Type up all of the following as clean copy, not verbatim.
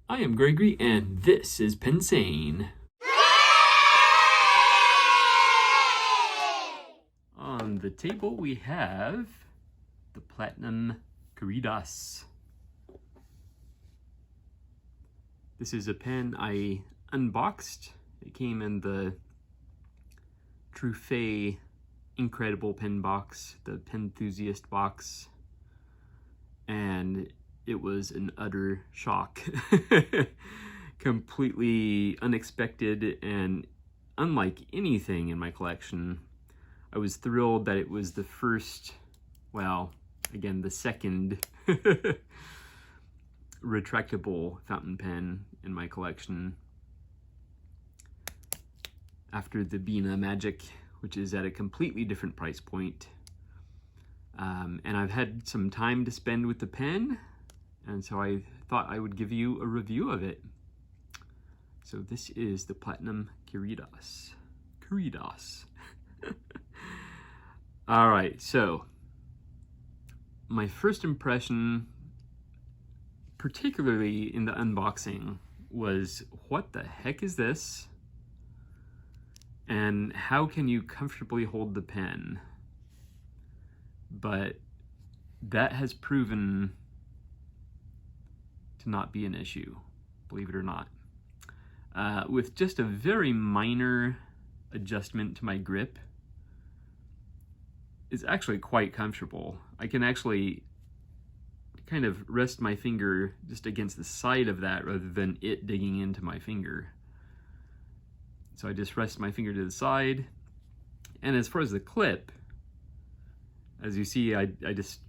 I am Gregory, and this is Pensane. On the table we have the Platinum Curidas. This is a pen I unboxed. It came in the Truffet Incredible Pen box, the Penthusiast box, and it was an utter shock. Completely unexpected and unlike anything in my collection. I was thrilled that it was the first, well, again, the second retractable fountain pen in my collection after the Bina Magic, which is at a completely different price point. And I've had some time to spend with the pen, and so I thought I would give you a review of it. So this is the Platinum Curidas. Curidas. All right, so my first impression, particularly in the unboxing, was what the heck is this? And how can you comfortably hold the pen? But that has proven to not be an issue, believe it or not. With just a very minor adjustment to my grip, it's actually quite comfortable. I can actually kind of rest my finger just against the side of that rather than it digging into my finger. So I just rest my finger to the side. And as far as the clip, as you see, I just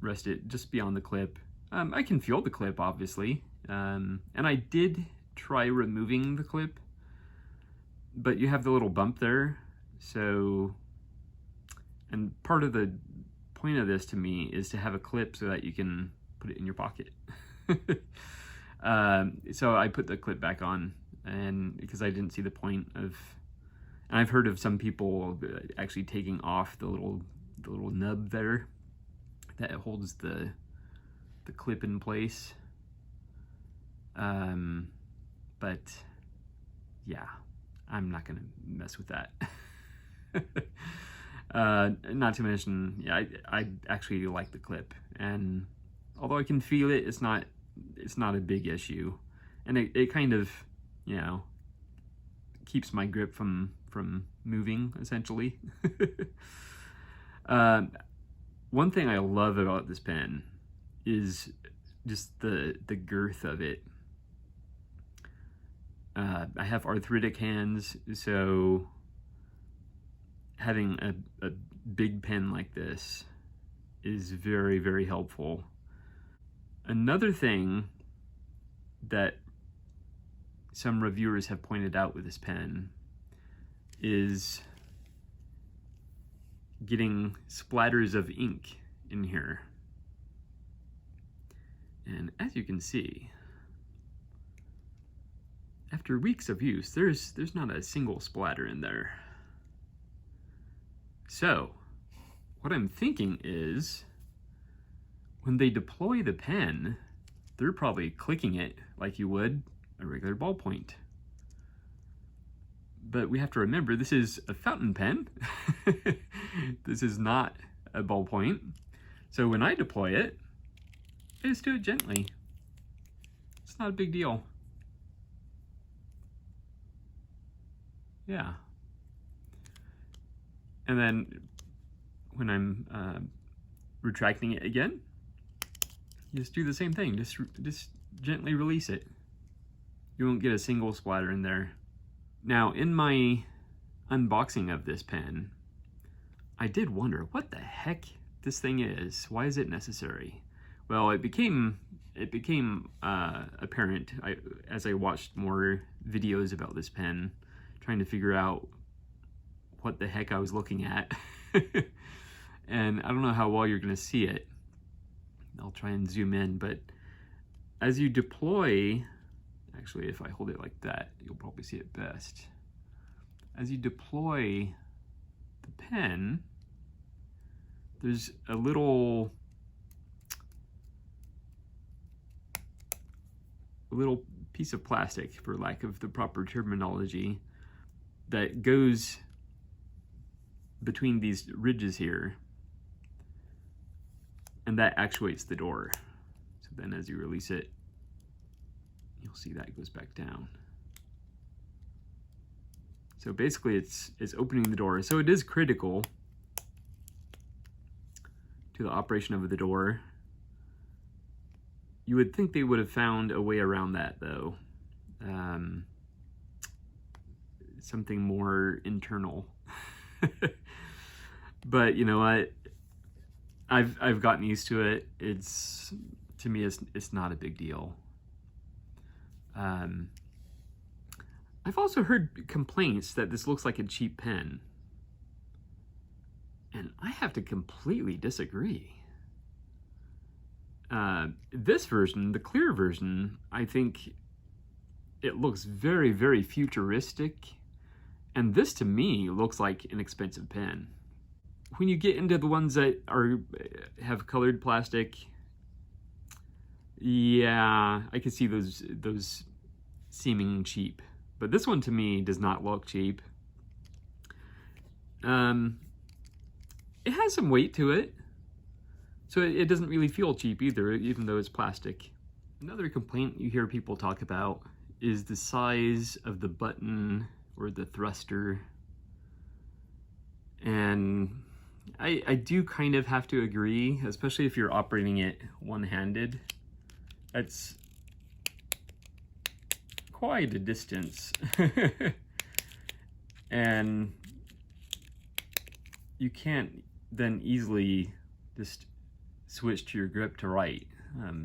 rest it just beyond the clip. I can feel the clip, obviously. And I did try removing the clip, but you have the little bump there. So, and part of the point of this to me is to have a clip so that you can put it in your pocket. So I put the clip back on, and because I didn't see the point of, and I've heard of some people actually taking off the little nub there that holds the clip in place. But yeah, I'm not gonna mess with that. Not to mention, yeah, I actually like the clip, and although I can feel it, it's not a big issue, and it kind of, you know, keeps my grip from moving, essentially. One thing I love about this pen is just the girth of it. I have arthritic hands, so having a big pen like this is very, very helpful. Another thing that some reviewers have pointed out with this pen is getting splatters of ink in here. And as you can see, after weeks of use, there's not a single splatter in there. So, what I'm thinking is, when they deploy the pen, they're probably clicking it like you would a regular ballpoint. But we have to remember, this is a fountain pen. This is not a ballpoint. So when I deploy it, I just do it gently. It's not a big deal. Yeah. And then when I'm retracting it again, just do the same thing. Just gently release it. You won't get a single splatter in there. Now, in my unboxing of this pen, I did wonder what the heck this thing is. Why is it necessary? Well, it became apparent as I watched more videos about this pen, trying to figure out what the heck I was looking at. And I don't know how well you're gonna see it. I'll try and zoom in, but as you deploy, actually if I hold it like that, you'll probably see it best. As you deploy the pen, there's a little a little piece of plastic, for lack of the proper terminology, that goes between these ridges here, and that actuates the door. So then as you release it, you'll see that goes back down. So basically it's opening the door. So it is critical to the operation of the door. You would think they would have found a way around that, though. Something more internal. But you know what? I've gotten used to it. To me, it's not a big deal. I've also heard complaints that this looks like a cheap pen, and I have to completely disagree. This version, the clear version, I think it looks very, very futuristic, and this to me looks like an expensive pen. When you get into the ones that have colored plastic, yeah, I can see those seeming cheap. But this one to me does not look cheap. It has some weight to it, so it doesn't really feel cheap either, even though it's plastic. Another complaint you hear people talk about is the size of the button or the thruster. And I do kind of have to agree, especially if you're operating it one-handed. That's quite a distance. And you can't then easily just switch to your grip to write,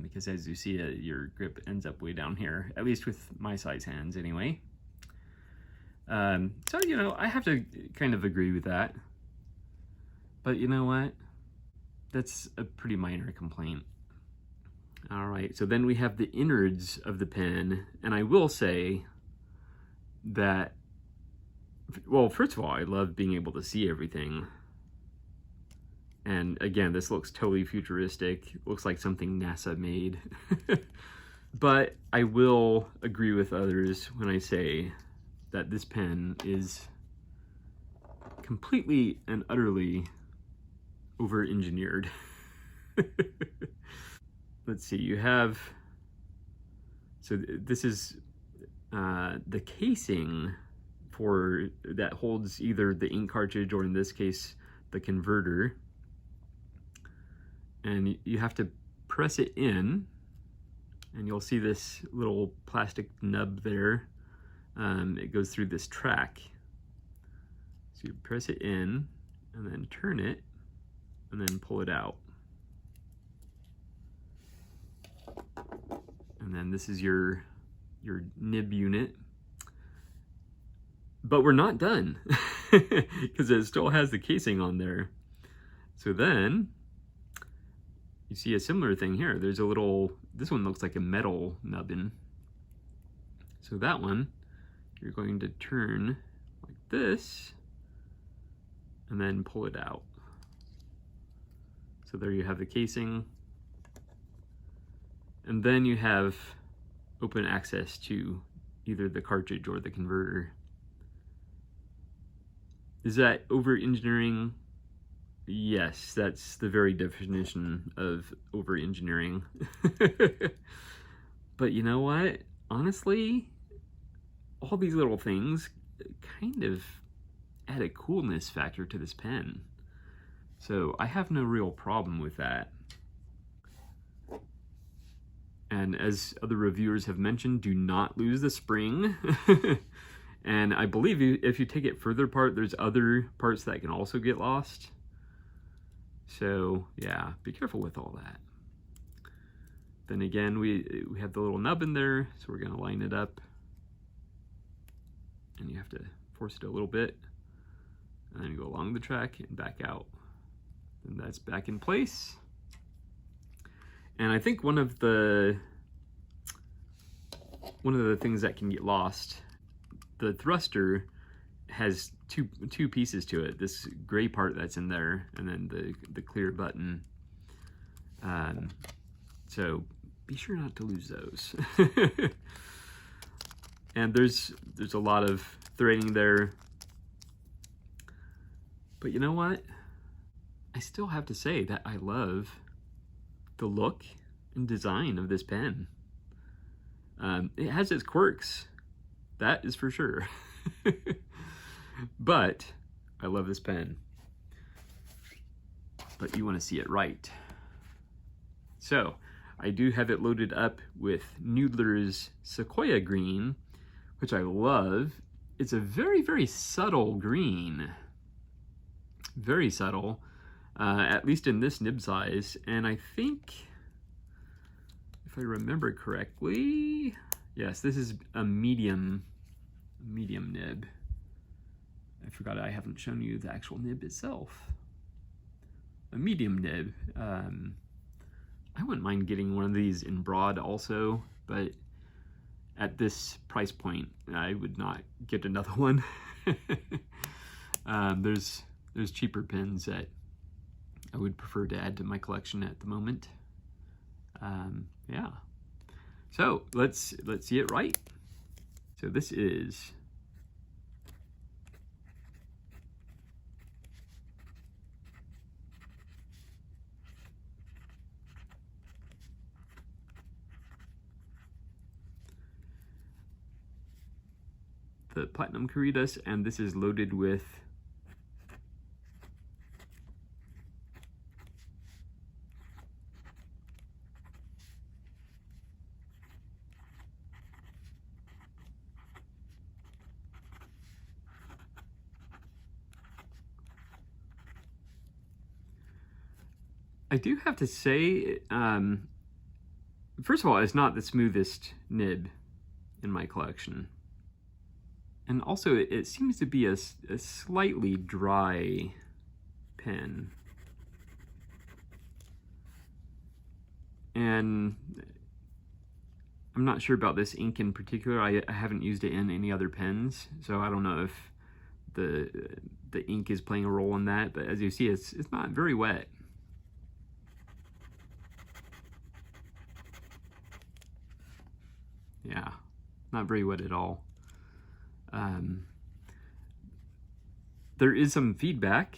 because as you see it, your grip ends up way down here, at least with my size hands anyway. So, you know, I have to kind of agree with that. But you know what? That's a pretty minor complaint. All right, so then we have the innards of the pen, and I will say that, well, first of all, I love being able to see everything. And again, this looks totally futuristic. Looks like something NASA made. But I will agree with others when I say that this pen is completely and utterly over-engineered. Let's see, you have, so this is the casing for that holds either the ink cartridge or in this case, the converter. And you have to press it in, and you'll see this little plastic nub there. It goes through this track. So you press it in and then turn it and then pull it out. And then this is your nib unit. But we're not done, because it still has the casing on there. So then you see a similar thing here. There's a little, this one looks like a metal nubbin. So that one, you're going to turn like this and then pull it out. So there you have the casing. And then you have open access to either the cartridge or the converter. Is that over-engineering? Yes, that's the very definition of over-engineering. But you know what? Honestly, all these little things kind of add a coolness factor to this pen. So I have no real problem with that. And as other reviewers have mentioned, do not lose the spring. And I believe if you take it further apart, there's other parts that can also get lost. So yeah, be careful with all that. Then again, we have the little nub in there, so we're gonna line it up. And you have to force it a little bit, and then go along the track and back out. And that's back in place. And I think one of the things that can get lost, the thruster has two pieces to it. This gray part that's in there, and then the clear button. So be sure not to lose those. And there's a lot of threading there. But you know what? I still have to say that I love the look and design of this pen. It has its quirks, that is for sure. But I love this pen. But you want to see it right. So I do have it loaded up with Noodler's Sequoia Green, which I love. It's a very, very subtle green. Very subtle, at least in this nib size. And I think, if I remember correctly, yes, this is a medium nib. I forgot I haven't shown you the actual nib itself. A medium nib. I wouldn't mind getting one of these in broad also, but at this price point, I would not get another one. There's cheaper pens that I would prefer to add to my collection at the moment. Yeah. So let's see it right. So this is the Platinum Curidas, and this is loaded with I do have to say, first of all, it's not the smoothest nib in my collection. And also, it seems to be a slightly dry pen. And I'm not sure about this ink in particular. I haven't used it in any other pens, so I don't know if the ink is playing a role in that. But as you see, it's not very wet. Yeah, not very wet at all. There is some feedback.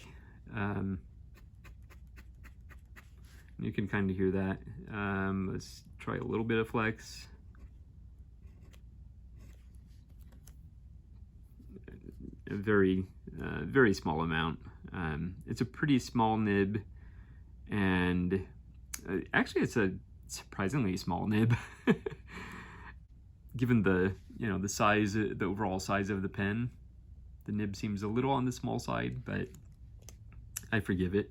You can kind of hear that. Let's try a little bit of flex. A very small amount. It's a pretty small nib, and actually it's a surprisingly small nib. Given the the size, the overall size of the pen, the nib seems a little on the small side, but I forgive it.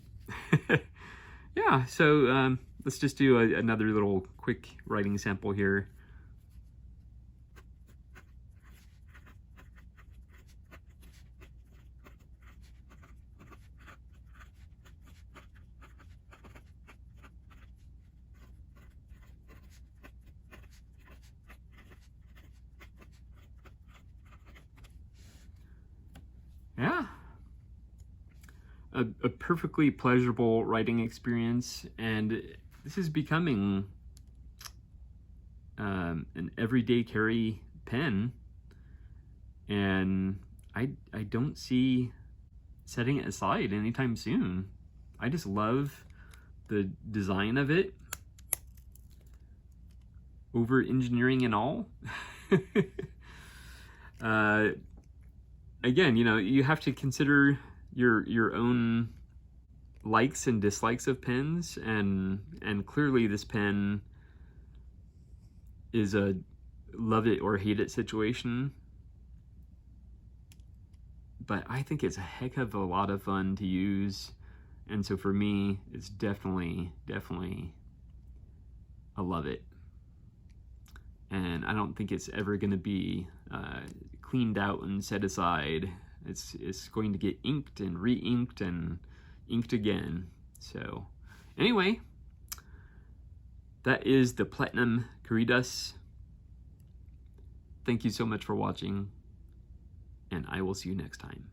Yeah, so let's just do another little quick writing sample here. Yeah, a perfectly pleasurable writing experience, and this is becoming an everyday carry pen, and I don't see setting it aside anytime soon. I just love the design of it, over engineering and all. Again, you have to consider your own likes and dislikes of pens, and clearly this pen is a love it or hate it situation. But I think it's a heck of a lot of fun to use, and so for me, it's definitely a love it. And I don't think it's ever going to be cleaned out and set aside. It's going to get inked and re-inked and inked again. So anyway, that is the Platinum Curidas. Thank you so much for watching, and I will see you next time.